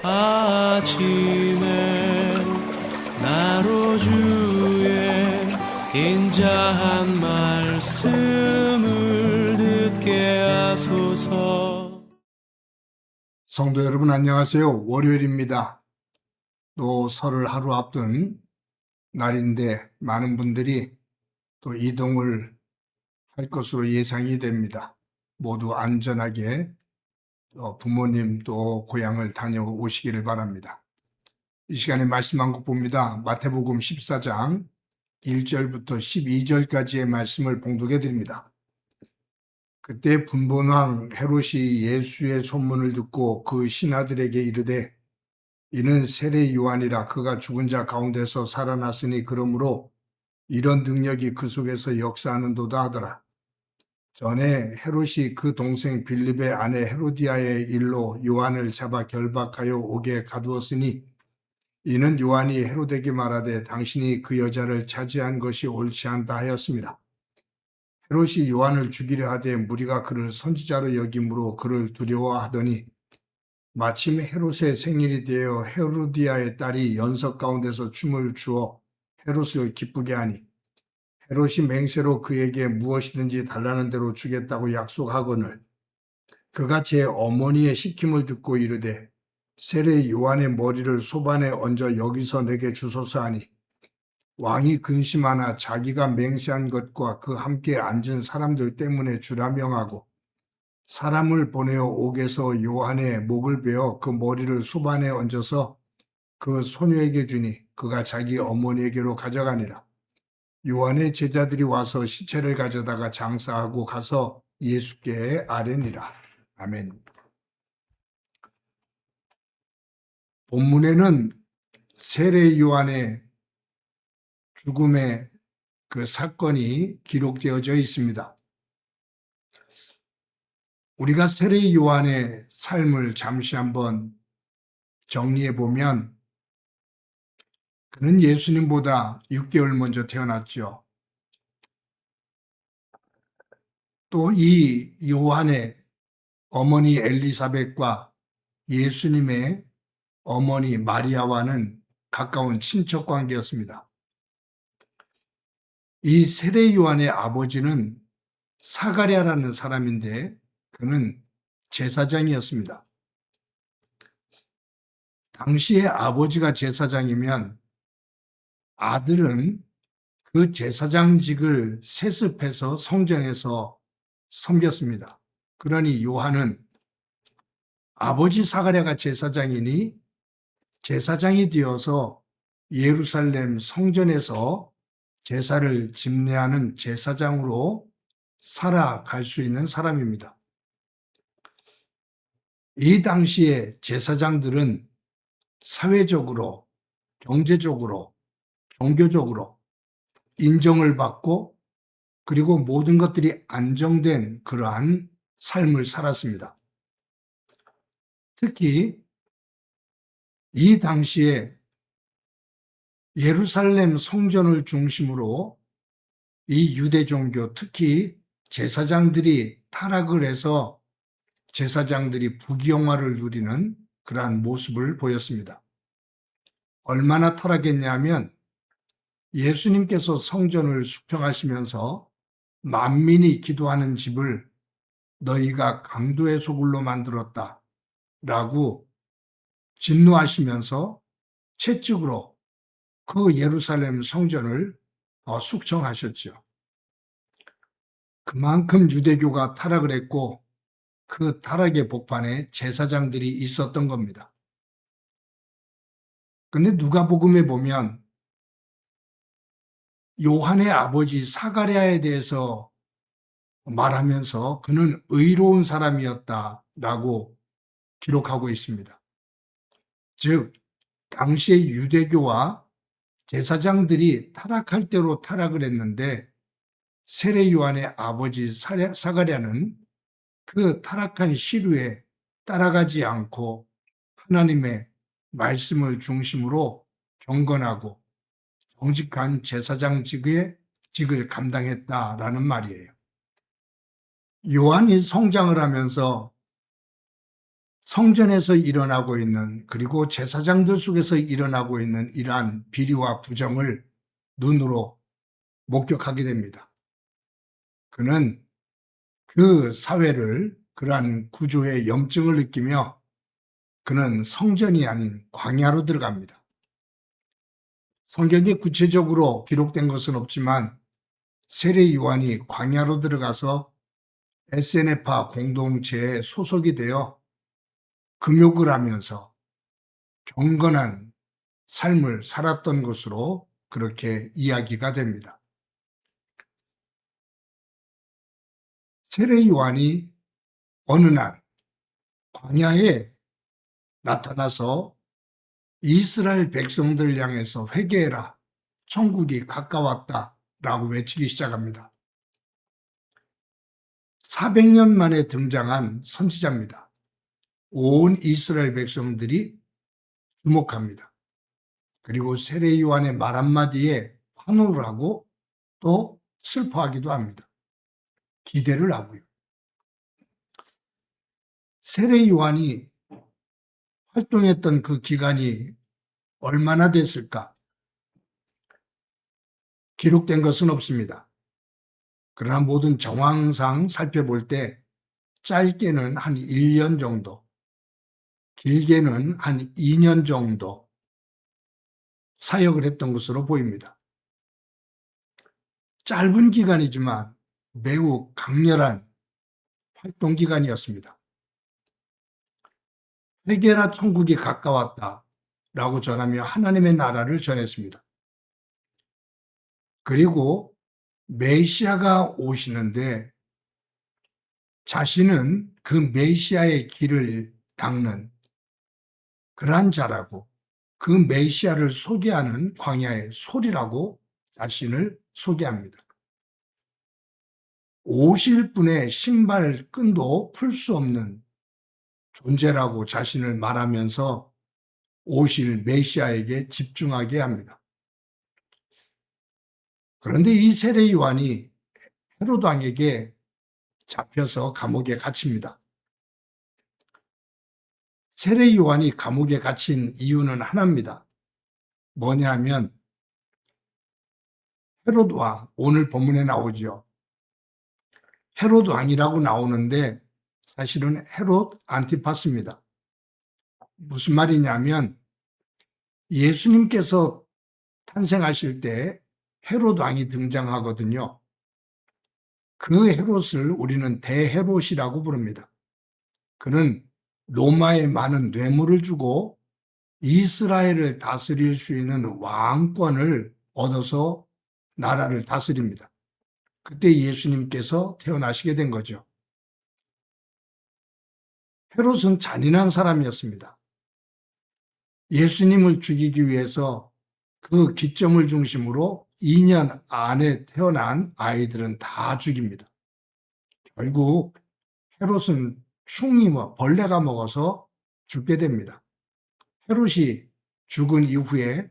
아침에 나로 주의 인자한 말씀을 듣게 하소서. 성도 여러분 안녕하세요. 월요일입니다. 또 설을 하루 앞둔 날인데 많은 분들이 또 이동을 할 것으로 예상이 됩니다. 모두 안전하게 부모님 또 고향을 다녀오시기를 바랍니다. 이 시간에 말씀 한 곡 봅니다. 마태복음 14장 1절부터 12절까지의 말씀을 봉독해 드립니다. 그때 분본왕 헤롯이 예수의 소문을 듣고 그 신하들에게 이르되 이는 세례 요한이라 그가 죽은 자 가운데서 살아났으니 그러므로 이런 능력이 그 속에서 역사하는도다 하더라. 전에 헤롯이 그 동생 빌립의 아내 헤로디아의 일로 요한을 잡아 결박하여 옥에 가두었으니 이는 요한이 헤롯에게 말하되 당신이 그 여자를 차지한 것이 옳지 않다 하였습니다. 헤롯이 요한을 죽이려 하되 무리가 그를 선지자로 여김으로 그를 두려워하더니 마침 헤롯의 생일이 되어 헤로디아의 딸이 연석 가운데서 춤을 추어 헤롯을 기쁘게 하니 헤롯이 맹세로 그에게 무엇이든지 달라는 대로 주겠다고 약속하거늘 그가 제 어머니의 시킴을 듣고 이르되 세례 요한의 머리를 소반에 얹어 여기서 내게 주소서 하니 왕이 근심하나 자기가 맹세한 것과 그 함께 앉은 사람들 때문에 주라 명하고 사람을 보내어 옥에서 요한의 목을 베어 그 머리를 소반에 얹어서 그 소녀에게 주니 그가 자기 어머니에게로 가져가니라. 요한의 제자들이 와서 시체를 가져다가 장사하고 가서 예수께 아뢰니라. 아멘. 본문에는 세례 요한의 죽음의 그 사건이 기록되어져 있습니다. 우리가 세례 요한의 삶을 잠시 한번 정리해 보면 그는 예수님보다 6개월 먼저 태어났죠. 또 이 요한의 어머니 엘리사벳과 예수님의 어머니 마리아와는 가까운 친척 관계였습니다. 이 세례 요한의 아버지는 사가랴라는 사람인데 그는 제사장이었습니다. 당시에 아버지가 제사장이면 아들은 그 제사장직을 세습해서 성전에서 섬겼습니다. 그러니 요한은 아버지 사가랴가 제사장이니 제사장이 되어서 예루살렘 성전에서 제사를 집례하는 제사장으로 살아갈 수 있는 사람입니다. 이 당시에 제사장들은 사회적으로, 경제적으로, 종교적으로 인정을 받고 그리고 모든 것들이 안정된 그러한 삶을 살았습니다. 특히 이 당시에 예루살렘 성전을 중심으로 이 유대 종교, 특히 제사장들이 타락을 해서 제사장들이 부귀영화를 누리는 그러한 모습을 보였습니다. 얼마나 타락했냐면 예수님께서 성전을 숙청하시면서 만민이 기도하는 집을 너희가 강도의 소굴로 만들었다 라고 진노하시면서 채찍으로 그 예루살렘 성전을 숙청하셨죠. 그만큼 유대교가 타락을 했고 그 타락의 복판에 제사장들이 있었던 겁니다. 근데 누가복음에 보면 요한의 아버지 사가랴에 대해서 말하면서 그는 의로운 사람이었다라고 기록하고 있습니다. 즉 당시의 유대교와 제사장들이 타락할 대로 타락을 했는데 세례 요한의 아버지 사가랴는 그 타락한 시류에 따라가지 않고 하나님의 말씀을 중심으로 경건하고 정직한 제사장직을 감당했다라는 말이에요. 요한이 성장을 하면서 성전에서 일어나고 있는, 그리고 제사장들 속에서 일어나고 있는 이러한 비리와 부정을 눈으로 목격하게 됩니다. 그는 그 사회를, 그러한 구조의 염증을 느끼며 그는 성전이 아닌 광야로 들어갑니다. 성경에 구체적으로 기록된 것은 없지만 세례 요한이 광야로 들어가서 SNF파 공동체에 소속이 되어 금욕을 하면서 경건한 삶을 살았던 것으로 그렇게 이야기가 됩니다. 세례 요한이 어느 날 광야에 나타나서 이스라엘 백성들을 향해서 회개해라, 천국이 가까웠다 라고 외치기 시작합니다. 400년 만에 등장한 선지자입니다. 온 이스라엘 백성들이 주목합니다. 그리고 세례 요한의 말 한마디에 환호를 하고 또 슬퍼하기도 합니다. 기대를 하고요. 세례 요한이 활동했던 그 기간이 얼마나 됐을까? 기록된 것은 없습니다. 그러나 모든 정황상 살펴볼 때 짧게는 한 1년 정도, 길게는 한 2년 정도 사역을 했던 것으로 보입니다. 짧은 기간이지만 매우 강렬한 활동 기간이었습니다. 회개라 천국이 가까웠다 라고 전하며 하나님의 나라를 전했습니다. 그리고 메시아가 오시는데 자신은 그 메시아의 길을 닦는 그러한 자라고, 그 메시아를 소개하는 광야의 소리라고 자신을 소개합니다. 오실 분의 신발 끈도 풀 수 없는 존재라고 자신을 말하면서 오실 메시아에게 집중하게 합니다. 그런데 이 세례 요한이 헤롯 왕에게 잡혀서 감옥에 갇힙니다. 세례 요한이 감옥에 갇힌 이유는 하나입니다. 뭐냐면 헤롯 왕, 오늘 본문에 나오죠. 헤롯 왕이라고 나오는데 사실은 헤롯 안티파스입니다. 무슨 말이냐면 예수님께서 탄생하실 때 헤롯 왕이 등장하거든요. 그 헤롯을 우리는 대헤롯이라고 부릅니다. 그는 로마에 많은 뇌물을 주고 이스라엘을 다스릴 수 있는 왕권을 얻어서 나라를 다스립니다. 그때 예수님께서 태어나시게 된 거죠. 헤롯은 잔인한 사람이었습니다. 예수님을 죽이기 위해서 그 기점을 중심으로 2년 안에 태어난 아이들은 다 죽입니다. 결국 헤롯은 충이와 벌레가 먹어서 죽게 됩니다. 헤롯이 죽은 이후에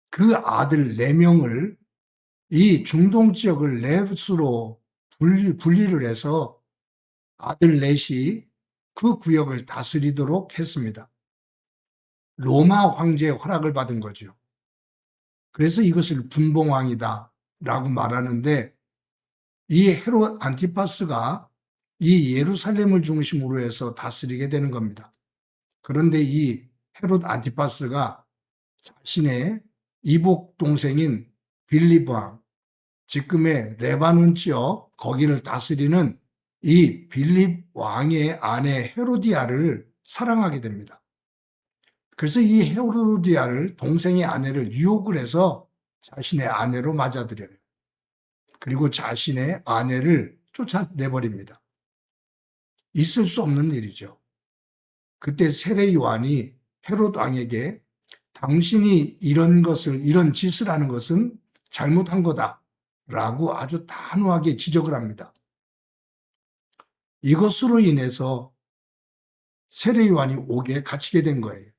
그 아들 4명을 이 중동 지역을 넷으로 분리를 해서 아들 넷이 그 구역을 다스리도록 했습니다. 로마 황제의 허락을 받은 거죠. 그래서 이것을 분봉왕이다 라고 말하는데 이 헤롯 안티파스가 이 예루살렘을 중심으로 해서 다스리게 되는 겁니다. 그런데 이 헤롯 안티파스가 자신의 이복 동생인 빌립 왕, 지금의 레바논 지역 거기를 다스리는 이 빌립 왕의 아내 헤로디아를 사랑하게 됩니다. 그래서 이 헤로디아를, 동생의 아내를 유혹을 해서 자신의 아내로 맞아들여요. 그리고 자신의 아내를 쫓아내버립니다. 있을 수 없는 일이죠. 그때 세례 요한이 헤롯 왕에게 당신이 이런 짓을 하는 것은 잘못한 거다라고 아주 단호하게 지적을 합니다. 이것으로 인해서 세례 요한이 옥에 갇히게 된 거예요.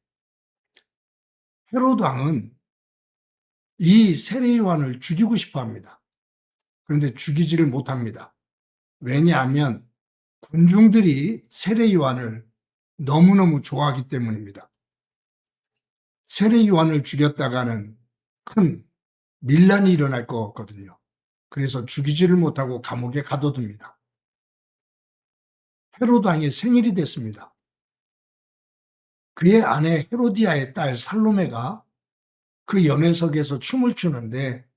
헤롯 왕은 이 세례 요한을 죽이고 싶어 합니다. 그런데 죽이지를 못합니다. 왜냐하면 군중들이 세례 요한을 너무너무 좋아하기 때문입니다. 세례 요한을 죽였다가는 큰 밀란이 일어날 것 같거든요. 그래서 죽이지를 못하고 감옥에 가둬둡니다. 헤로드 왕의 생일이 됐습니다. 그의 아내 헤로디아의 딸 살로메가 그 연회석에서 춤을 추는데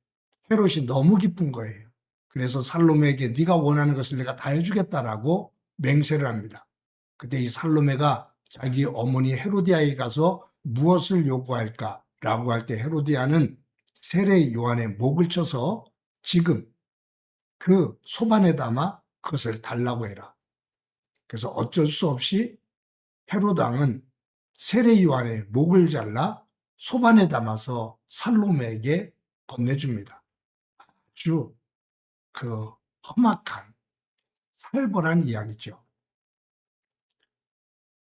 헤롯이 너무 기쁜 거예요. 그래서 살로메에게 네가 원하는 것을 내가 다 해주겠다라고 맹세를 합니다. 그때 이 살로메가 자기 어머니 헤로디아에 가서 무엇을 요구할까라고 할 때 헤로디아는 세례 요한의 목을 쳐서 지금 그 소반에 담아 그것을 달라고 해라. 그래서 어쩔 수 없이 헤롯 왕은 세례 요한의 목을 잘라 소반에 담아서 살로메에게 건네줍니다. 아주 그 험악한 살벌한 이야기죠.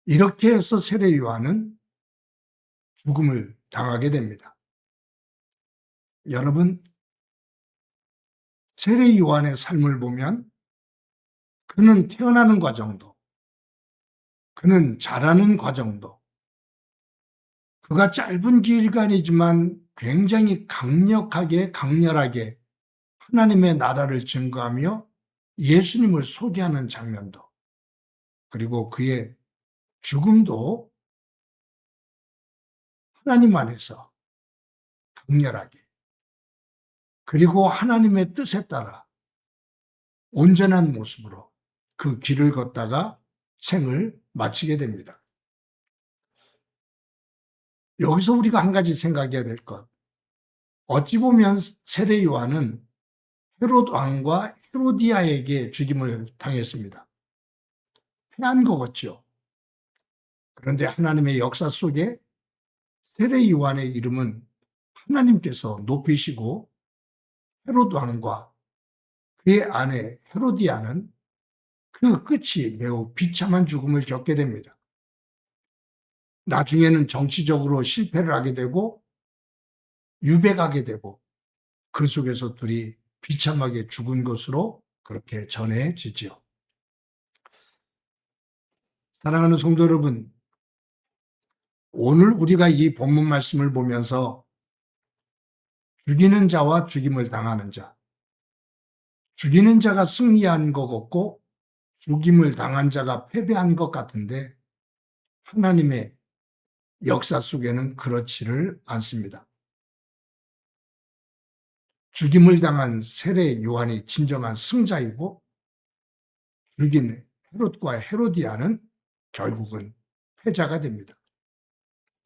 이렇게 해서 세례 요한은 죽음을 당하게 됩니다. 여러분, 세례 요한의 삶을 보면 그는 태어나는 과정도, 그는 자라는 과정도, 그가 짧은 기간이지만 굉장히 강렬하게 하나님의 나라를 증거하며 예수님을 소개하는 장면도, 그리고 그의 죽음도 하나님 안에서 강렬하게, 그리고 하나님의 뜻에 따라 온전한 모습으로 그 길을 걷다가 생을 마치게 됩니다. 여기서 우리가 한 가지 생각해야 될 것. 어찌 보면 세례 요한은 헤롯 왕과 헤로디아에게 죽임을 당했습니다. 패한 거겠죠. 그런데 하나님의 역사 속에 세례 요한의 이름은 하나님께서 높이시고 헤롯 왕과 그의 아내 헤로디아는 그 끝이 매우 비참한 죽음을 겪게 됩니다. 나중에는 정치적으로 실패를 하게 되고 유배가게 되고 그 속에서 둘이 비참하게 죽은 것으로 그렇게 전해지지요. 사랑하는 성도 여러분, 오늘 우리가 이 본문 말씀을 보면서 죽이는 자와 죽임을 당하는 자, 죽이는 자가 승리한 것 같고 죽임을 당한 자가 패배한 것 같은데 하나님의 역사 속에는 그렇지를 않습니다. 죽임을 당한 세례 요한이 진정한 승자이고 죽인 헤롯과 헤로디아는 결국은 패자가 됩니다.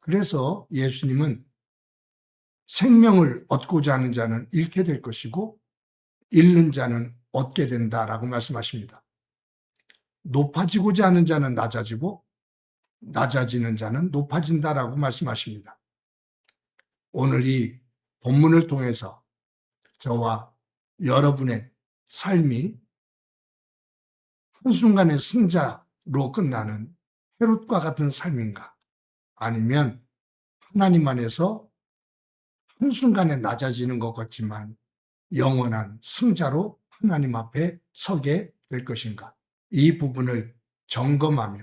그래서 예수님은 생명을 얻고자 하는 자는 잃게 될 것이고 잃는 자는 얻게 된다라고 말씀하십니다. 높아지고자 하는 자는 낮아지고 낮아지는 자는 높아진다라고 말씀하십니다. 오늘 이 본문을 통해서 저와 여러분의 삶이 한순간의 승자로 끝나는 헤롯과 같은 삶인가? 아니면 하나님 안에서 한순간에 낮아지는 것 같지만 영원한 승자로 하나님 앞에 서게 될 것인가? 이 부분을 점검하며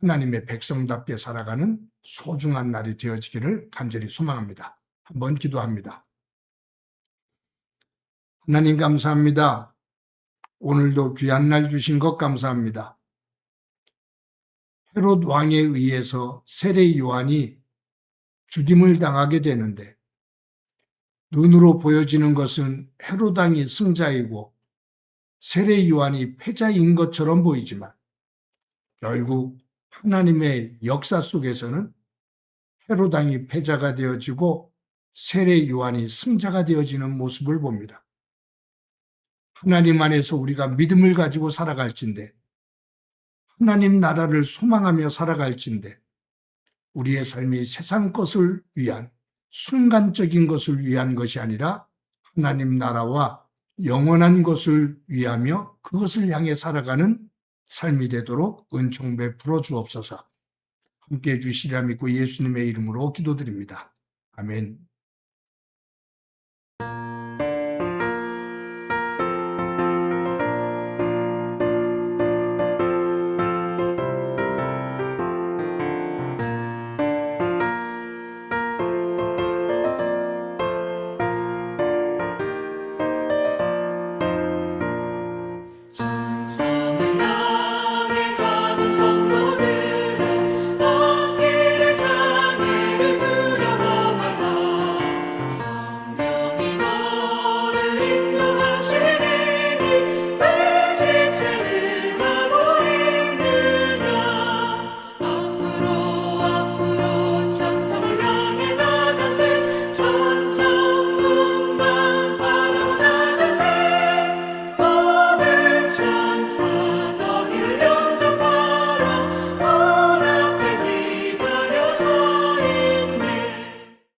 하나님의 백성답게 살아가는 소중한 날이 되어지기를 간절히 소망합니다. 한번 기도합니다. 하나님 감사합니다. 오늘도 귀한 날 주신 것 감사합니다. 헤롯 왕에 의해서 세례 요한이 죽임을 당하게 되는데 눈으로 보여지는 것은 헤롯 왕이 승자이고 세례 요한이 패자인 것처럼 보이지만 결국 하나님의 역사 속에서는 헤롯 왕이 패자가 되어지고 세례 요한이 승자가 되어지는 모습을 봅니다. 하나님 안에서 우리가 믿음을 가지고 살아갈진대, 하나님 나라를 소망하며 살아갈진대, 우리의 삶이 세상 것을 위한 순간적인 것을 위한 것이 아니라 하나님 나라와 영원한 것을 위하며 그것을 향해 살아가는 삶이 되도록 은총 베풀어 주옵소서. 함께해 주시리라 믿고 예수님의 이름으로 기도드립니다. 아멘.